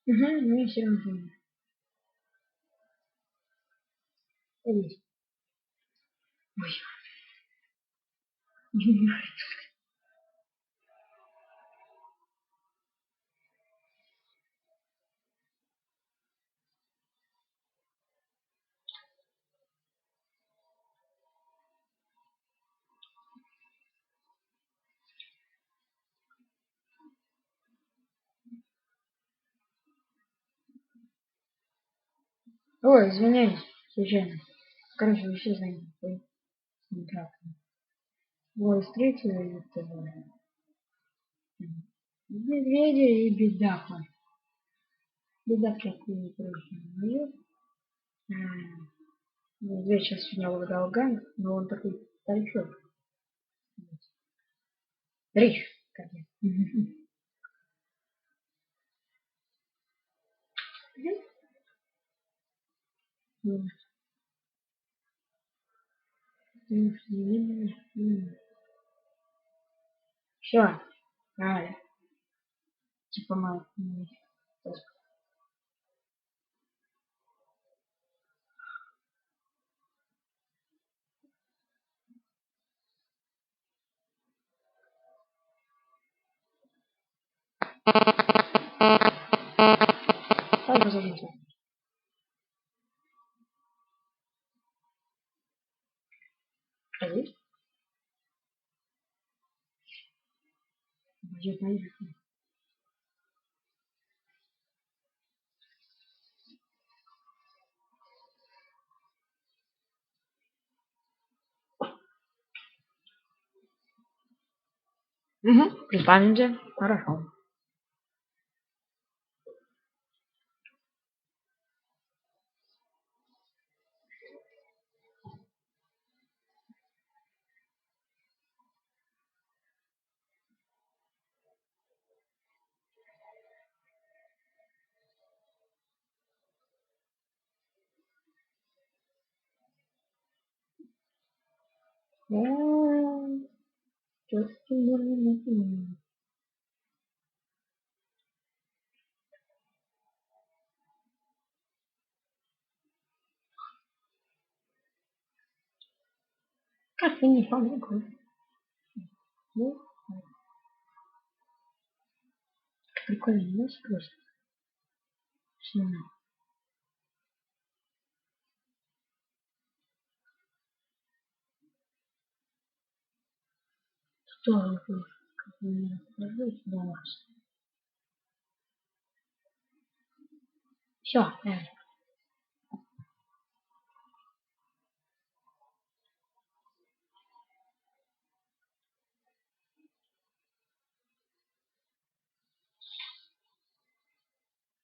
Угу, ну все равно. Садись. Ой. Ой, извиняюсь, случайно. Короче, вы все знаете, что неправда. Двое встретили это медведя и бедака. Бедак такой просто моет. Медведь сейчас у него в долгах, но он такой большой. Речь, как я. Все, правильно. Типа мало. Давай позовите. Скажи. Я поеду. Угу. При памяти. Хорошо. Как ты не помню? Ну, прикольно, не просто. Сильно. Что вы как вы мне расскажите, да, вас. Все, правильно.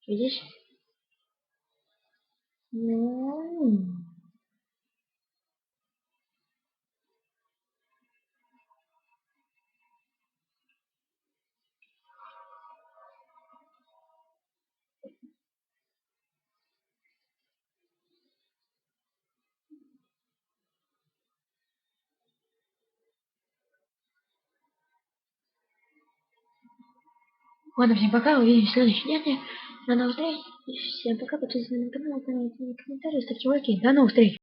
Видишь? Ладно, всем пока, увидимся в следующем видео. До новых встреч. Всем пока, подписывайтесь на канал, оставляйте комментарии, ставьте лайки. До новых встреч.